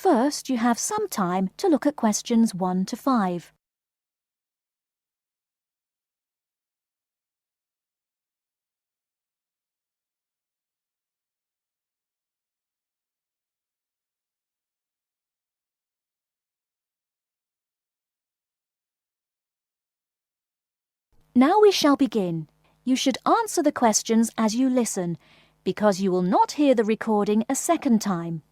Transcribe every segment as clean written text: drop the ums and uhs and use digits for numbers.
First, you have some time to look at questions 1 to 5. Now we shall begin. You should answer the questions as you listen, because you will not hear the recording a second time.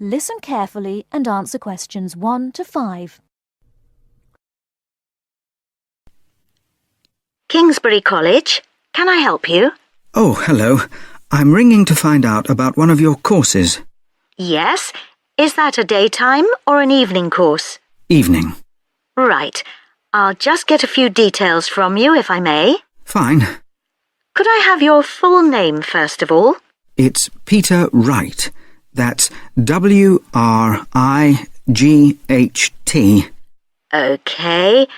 Listen carefully and answer questions 1 to 5. Kingsbury College, can I help you? Oh, hello. I'm ringing to find out about one of your courses. Yes. Is that a daytime or an evening course? Evening. Right. I'll just get a few details from you, if I may. Fine. Could I have your full name, first of all? It's Peter Wright. That's Wright. OK.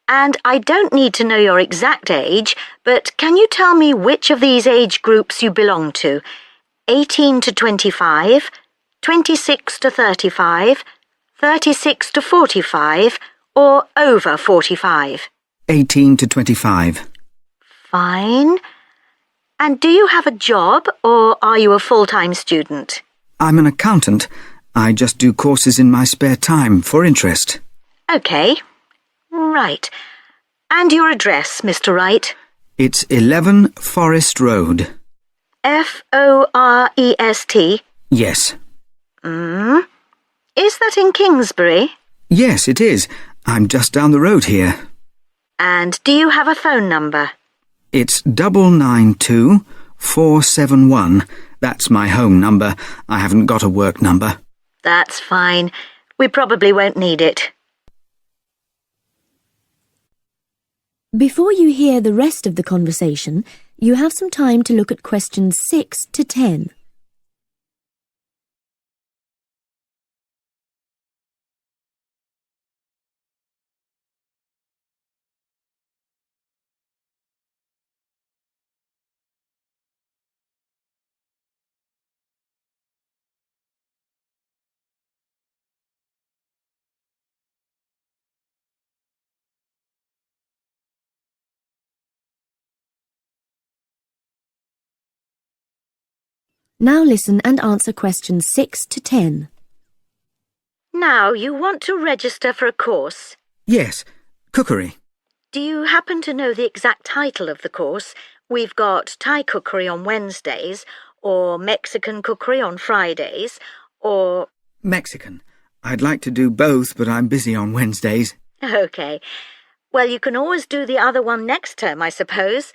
And I don't need to know your exact age, but can you tell me which of these age groups you belong to? 18 to 25, 26 to 35, 36 to 45, or over 45? 18 to 25. Fine. And do you have a job, or are you a full-time student? I'm an accountant. I just do courses in my spare time for interest. OK. Right. And your address, Mr. Wright? It's 11 Forest Road. Forest? Yes. Is that in Kingsbury? Yes, it is. I'm just down the road here. And do you have a phone number? It's 992 471. That's my home number. I haven't got a work number. That's fine. We probably won't need it. Before you hear the rest of the conversation, you have some time to look at questions 6 to 10. Now listen and answer questions 6 to 10. Now, you want to register for a course. Yes, cookery. Do you happen to know the exact title of the course? We've got Thai cookery on Wednesdays, or Mexican cookery on Fridays, or... Mexican. I'd like to do both, but I'm busy on Wednesdays. OK. Well, you can always do the other one next term, I suppose.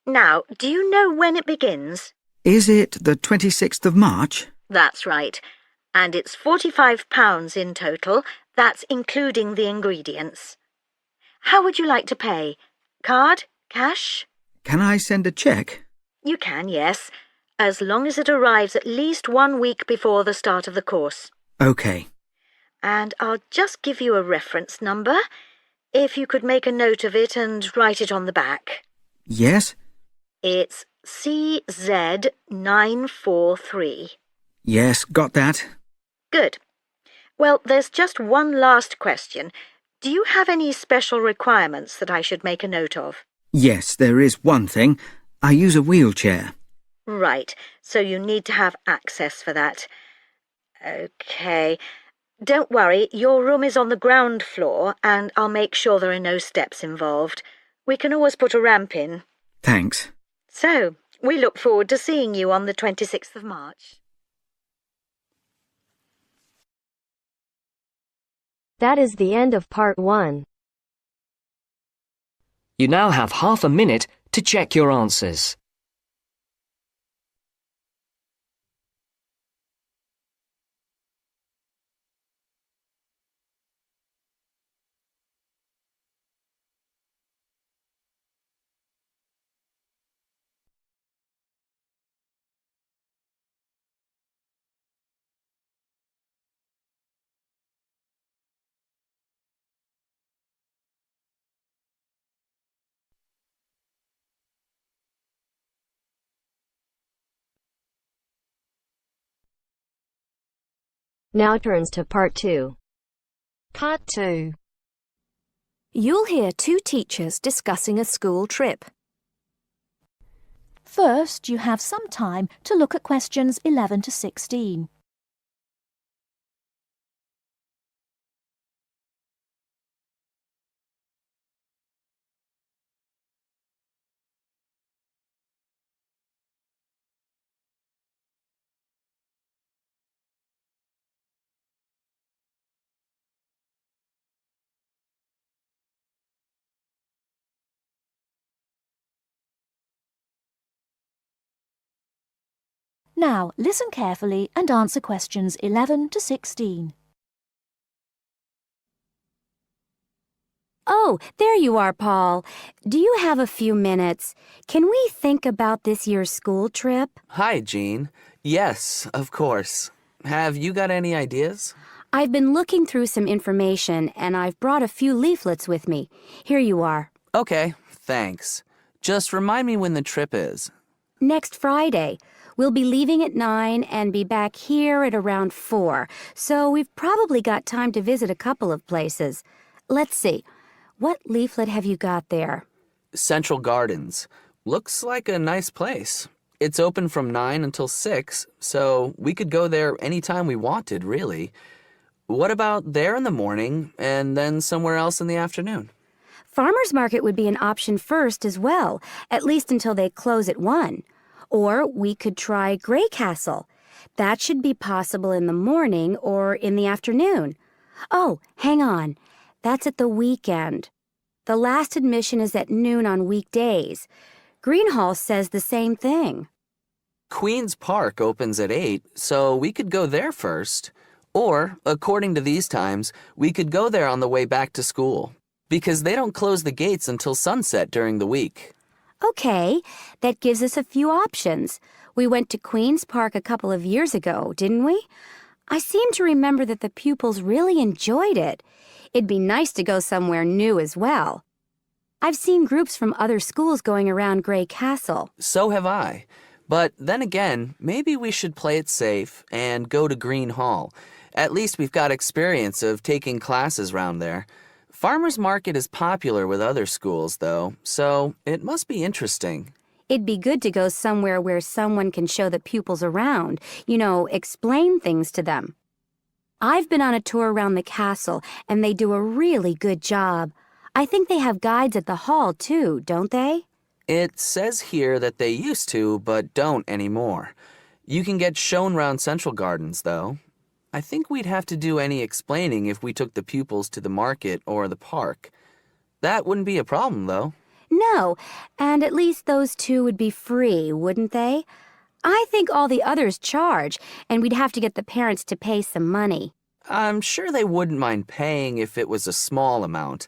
Now, do you know when it begins? Is it the 26th of March? That's right. And it's £45 in total. That's including the ingredients. How would you like to pay? Card? Cash? Can I send a cheque? You can, yes, as long as it arrives at least 1 week before the start of the course. OK. And I'll just give you a reference number, if you could make a note of it and write it on the back. Yes? It's CZ943. Yes, got that. Good. Well, there's just one last question. Do you have any special requirements that I should make a note of? Yes, there is one thing. I use a wheelchair. Right, so you need to have access for that. OK. Don't worry, your room is on the ground floor, and I'll make sure there are no steps involved. We can always put a ramp in. Thanks. So, we look forward to seeing you on the 26th of March. That is the end of part 1. You now have half a minute to check your answers. Now turns to part 2. Part 2. You'll hear two teachers discussing a school trip. First, you have some time to look at questions 11 to 16. Now, listen carefully and answer questions 11 to 16. Oh, there you are, Paul. Do you have a few minutes? Can we think about this year's school trip? Hi, Jean. Yes, of course. Have you got any ideas? I've been looking through some information, and I've brought a few leaflets with me. Here you are. Okay, thanks. Just remind me when the trip is. Next Friday. We'll be leaving at 9 and be back here at around 4, so we've probably got time to visit a couple of places. Let's see. What leaflet have you got there? Central Gardens. Looks like a nice place. It's open from 9 until 6, so we could go there anytime we wanted, really. What about there in the morning and then somewhere else in the afternoon? Farmer's Market would be an option first as well, at least until they close at 1. Or we could try Grey Castle. That should be possible in the morning or in the afternoon. Oh, hang on. That's at the weekend. The last admission is at noon on weekdays. Greenhall says the same thing. Queen's Park opens at 8, so we could go there first. Or, according to these times, we could go there on the way back to school, because they don't close the gates until sunset during the week. Okay, that gives us a few options. We went to Queen's Park a couple of years ago, didn't we? I seem to remember that the pupils really enjoyed it. It'd be nice to go somewhere new as well. I've seen groups from other schools going around Grey Castle. So have I. But then again, maybe we should play it safe and go to Green Hall. At least we've got experience of taking classes round there. Farmer's Market is popular with other schools, though, so it must be interesting. It'd be good to go somewhere where someone can show the pupils around, explain things to them. I've been on a tour around the castle, and they do a really good job. I think they have guides at the hall, too, don't they? It says here that they used to, but don't anymore. You can get shown round Central Gardens, though. I think we'd have to do any explaining if we took the pupils to the market or the park. That wouldn't be a problem, though. No, and at least those two would be free, wouldn't they? I think all the others charge, and we'd have to get the parents to pay some money. I'm sure they wouldn't mind paying if it was a small amount.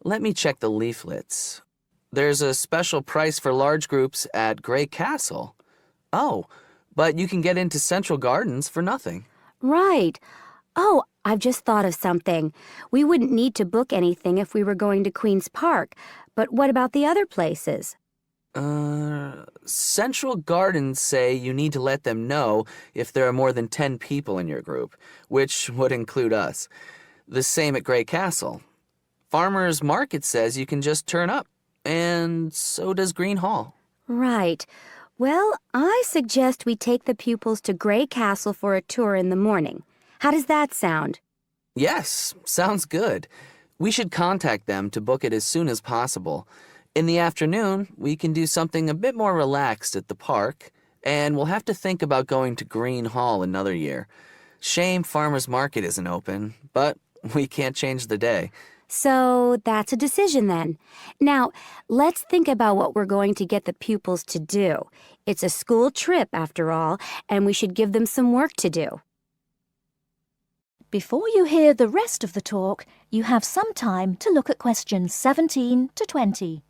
Let me check the leaflets. There's a special price for large groups at Grey Castle. Oh, but you can get into Central Gardens for nothing. Right. Oh, I've just thought of something. We wouldn't need to book anything if we were going to Queen's Park, but what about the other places? Central Gardens say you need to let them know if there are more than 10 people in your group, which would include us. The same at Grey Castle. Farmer's Market says you can just turn up, and so does Green Hall. Right. Well, I suggest we take the pupils to Grey Castle for a tour in the morning. How does that sound? Yes, sounds good. We should contact them to book it as soon as possible. In the afternoon, we can do something a bit more relaxed at the park, and we'll have to think about going to Green Hall another year. Shame Farmer's Market isn't open, but we can't change the day. So that's a decision then. Now, let's think about what we're going to get the pupils to do. It's a school trip, after all, and we should give them some work to do. Before you hear the rest of the talk, you have some time to look at questions 17 to 20.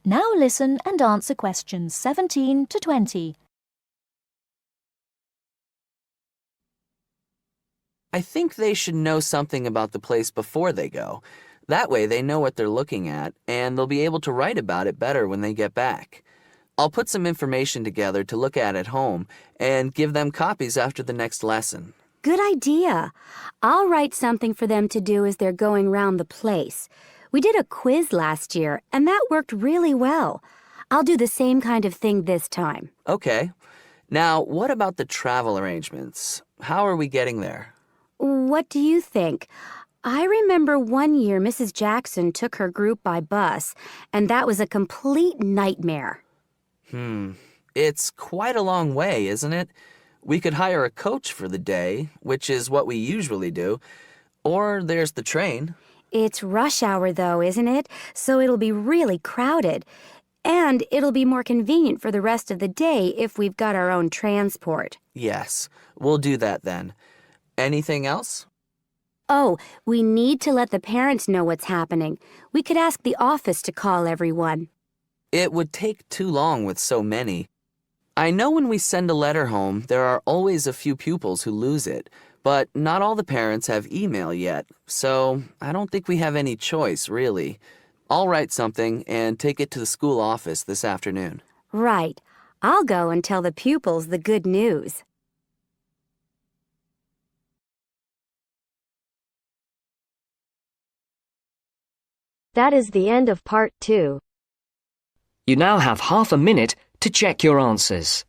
Now listen and answer questions 17 to 20. I think they should know something about the place before they go. That way they know what they're looking at, and they'll be able to write about it better when they get back. I'll put some information together to look at home and give them copies after the next lesson. Good idea. I'll write something for them to do as they're going round the place. We did a quiz last year, and that worked really well. I'll do the same kind of thing this time. Okay. Now, what about the travel arrangements? How are we getting there? What do you think? I remember one year Mrs. Jackson took her group by bus, and that was a complete nightmare. It's quite a long way, isn't it? We could hire a coach for the day, which is what we usually do, or there's the train. It's rush hour, though, isn't it? So it'll be really crowded. And it'll be more convenient for the rest of the day if we've got our own transport. Yes, we'll do that then. Anything else? Oh, we need to let the parents know what's happening. We could ask the office to call everyone. It would take too long with so many. I know when we send a letter home, there are always a few pupils who lose it, but not all the parents have email yet, so I don't think we have any choice, really. I'll write something and take it to the school office this afternoon. Right. I'll go and tell the pupils the good news. That is the end of part 2. You now have half a minute to check your answers.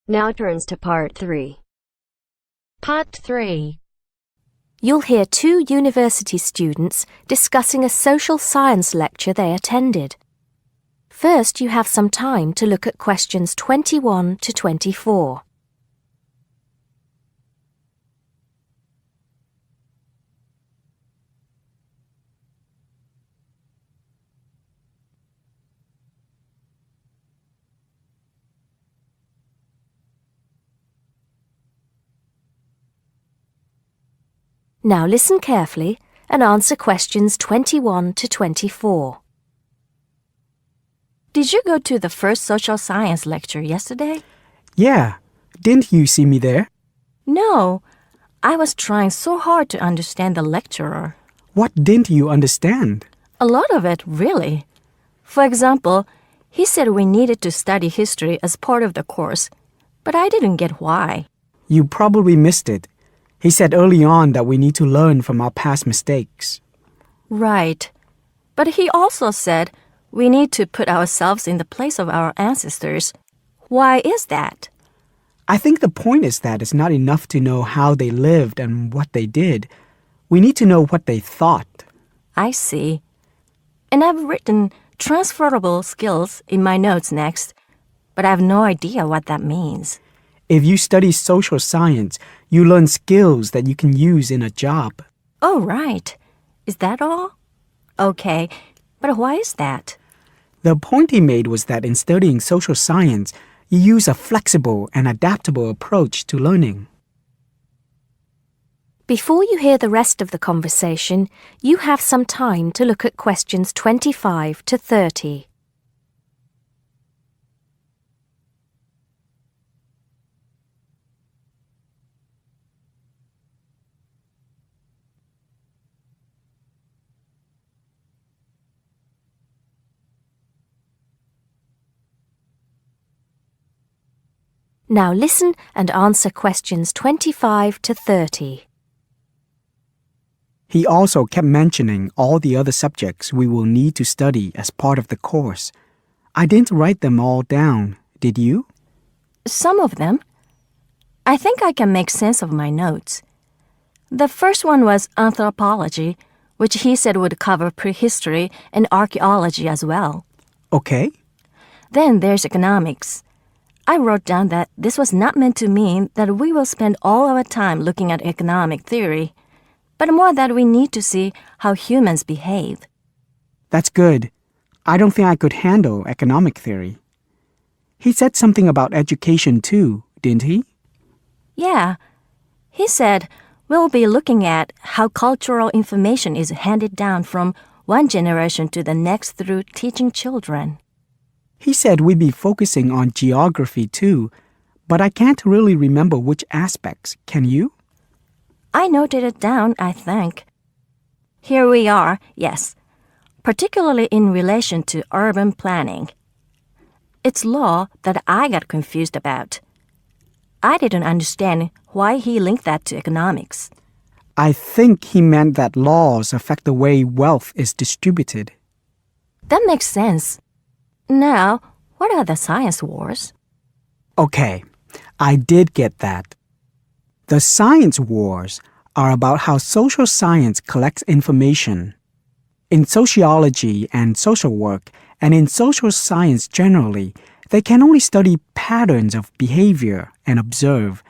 Now turns to part 3. Part 3. You'll hear two university students discussing a social science lecture they attended. First, you have some time to look at questions 21 to 24. Now listen carefully and answer questions 21 to 24. Did you go to the first social science lecture yesterday? Yeah. Didn't you see me there? No. I was trying so hard to understand the lecturer. What didn't you understand? A lot of it, really. For example, he said we needed to study history as part of the course, but I didn't get why. You probably missed it. He said early on that we need to learn from our past mistakes. Right. But he also said we need to put ourselves in the place of our ancestors. Why is that? I think the point is that it's not enough to know how they lived and what they did. We need to know what they thought. I see. And I've written transferable skills in my notes next, but I have no idea what that means. If you study social science, you learn skills that you can use in a job. Oh, right. Is that all? Okay, but why is that? The point he made was that in studying social science, you use a flexible and adaptable approach to learning. Before you hear the rest of the conversation, you have some time to look at questions 25 to 30. Now listen and answer questions 25 to 30. He also kept mentioning all the other subjects we will need to study as part of the course. I didn't write them all down, did you? Some of them. I think I can make sense of my notes. The first one was anthropology, which he said would cover prehistory and archaeology as well. Okay. Then there's economics. I wrote down that this was not meant to mean that we will spend all our time looking at economic theory, but more that we need to see how humans behave. That's good. I don't think I could handle economic theory. He said something about education too, didn't he? Yeah, he said we'll be looking at how cultural information is handed down from one generation to the next through teaching children. He said we'd be focusing on geography too, but I can't really remember which aspects. Can you? I noted it down, I think. Here we are, yes, particularly in relation to urban planning. It's law that I got confused about. I didn't understand why he linked that to economics. I think he meant that laws affect the way wealth is distributed. That makes sense. Now, what are the science wars? Okay, I did get that. The science wars are about how social science collects information. In sociology and social work, and in social science generally, they can only study patterns of behavior and observe.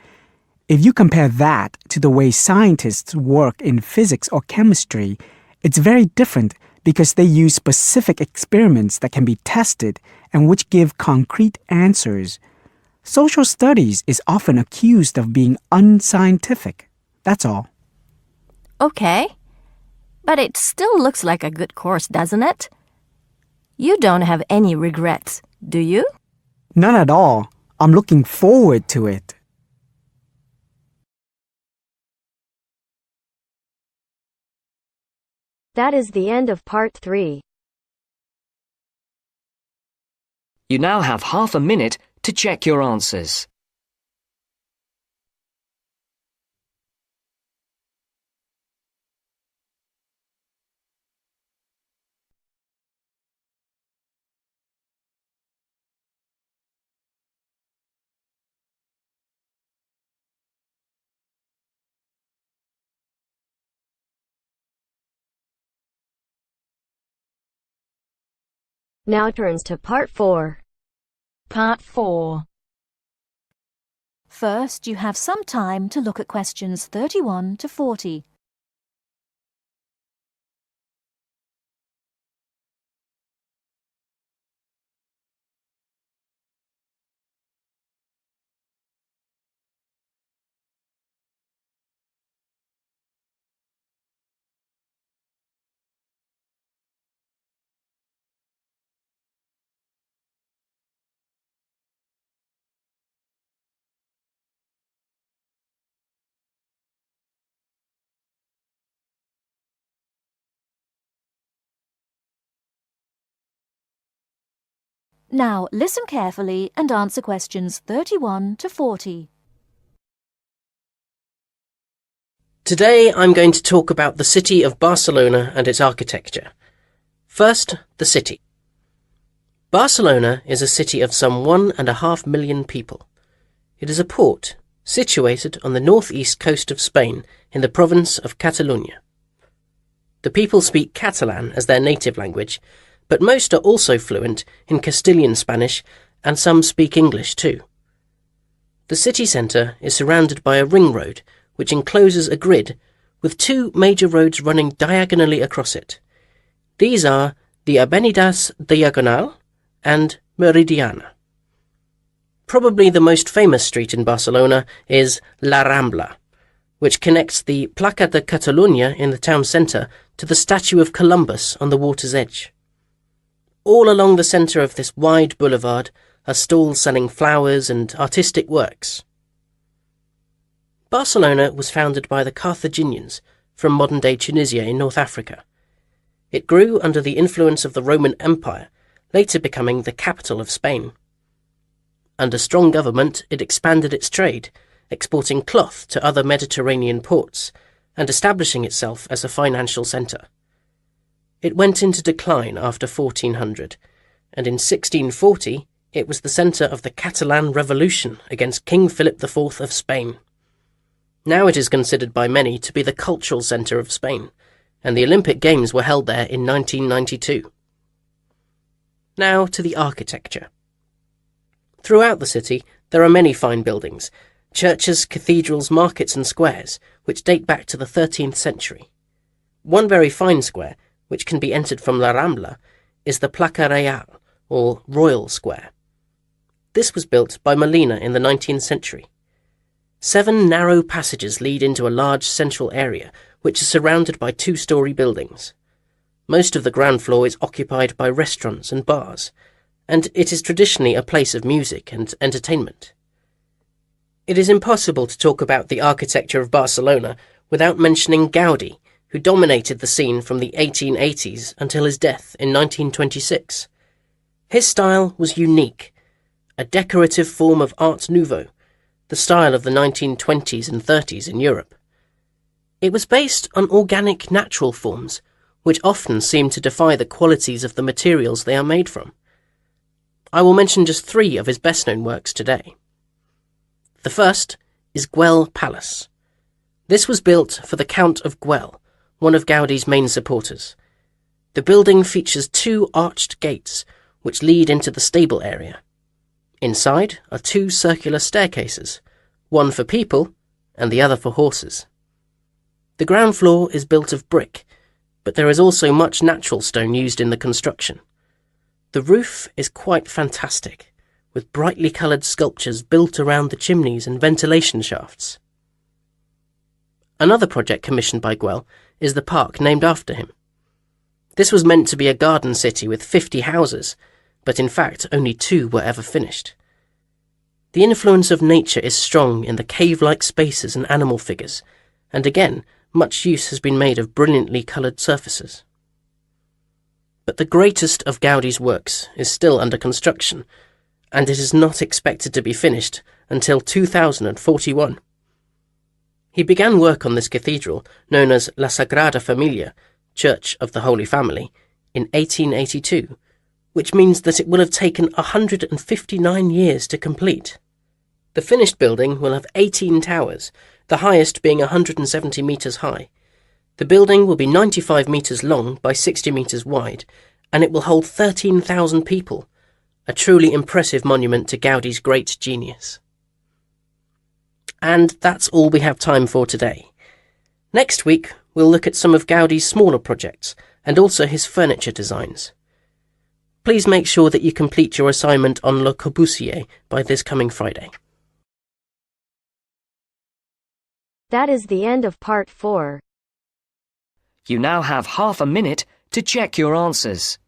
If you compare that to the way scientists work in physics or chemistry, it's very different because they use specific experiments that can be tested and which give concrete answers. Social studies is often accused of being unscientific. That's all. Okay, but it still looks like a good course, doesn't it? You don't have any regrets, do you? None at all. I'm looking forward to it. That is the end of part 3. You now have half a minute to check your answers. Now turns to part 4. Part 4. First, you have some time to look at questions 31 to 40. Now, listen carefully and answer questions 31 to 40. Today I'm going to talk about the city of Barcelona and its architecture. First, the city. Barcelona is a city of some 1.5 million people. It is a port situated on the northeast coast of Spain in the province of Catalonia. The people speak Catalan as their native language, but most are also fluent in Castilian Spanish and some speak English too. The city centre is surrounded by a ring road which encloses a grid with 2 major roads running diagonally across it. These are the Avenidas Diagonal and Meridiana. Probably the most famous street in Barcelona is La Rambla, which connects the Plaça de Catalunya in the town centre to the statue of Columbus on the water's edge. All along the centre of this wide boulevard are stalls selling flowers and artistic works. Barcelona was founded by the Carthaginians from modern-day Tunisia in North Africa. It grew under the influence of the Roman Empire, later becoming the capital of Spain. Under strong government, it expanded its trade, exporting cloth to other Mediterranean ports, and establishing itself as a financial centre. It went into decline after 1400, and in 1640 it was the centre of the Catalan Revolution against King Philip IV of Spain. Now it is considered by many to be the cultural centre of Spain, and the Olympic Games were held there in 1992. Now to the architecture. Throughout the city there are many fine buildings, churches, cathedrals, markets and squares, which date back to the 13th century. One very fine square, which can be entered from La Rambla, is the Placa Real, or Royal Square. This was built by Molina in the 19th century. 7 narrow passages lead into a large central area, which is surrounded by 2-story buildings. Most of the ground floor is occupied by restaurants and bars, and it is traditionally a place of music and entertainment. It is impossible to talk about the architecture of Barcelona without mentioning Gaudí, who dominated the scene from the 1880s until his death in 1926. His style was unique, a decorative form of Art Nouveau, the style of the 1920s and 30s in Europe. It was based on organic natural forms, which often seem to defy the qualities of the materials they are made from. I will mention just 3 of his best-known works today. The first is Güell Palace. This was built for the Count of Güell, one of Gaudí's main supporters. The building features 2 arched gates, which lead into the stable area. Inside are 2 circular staircases, one for people and the other for horses. The ground floor is built of brick, but there is also much natural stone used in the construction. The roof is quite fantastic, with brightly coloured sculptures built around the chimneys and ventilation shafts. Another project commissioned by Güell is the park named after him. This was meant to be a garden city with 50 houses, but in fact only 2 were ever finished. The influence of nature is strong in the cave-like spaces and animal figures, and again, much use has been made of brilliantly coloured surfaces. But the greatest of Gaudí's works is still under construction, and it is not expected to be finished until 2041. He began work on this cathedral, known as La Sagrada Familia, Church of the Holy Family, in 1882, which means that it will have taken 159 years to complete. The finished building will have 18 towers, the highest being 170 metres high. The building will be 95 metres long by 60 metres wide, and it will hold 13,000 people, a truly impressive monument to Gaudí's great genius. And that's all we have time for today. Next week, we'll look at some of Gaudí's smaller projects and also his furniture designs. Please make sure that you complete your assignment on Le Corbusier by this coming Friday. That is the end of part 4. You now have half a minute to check your answers.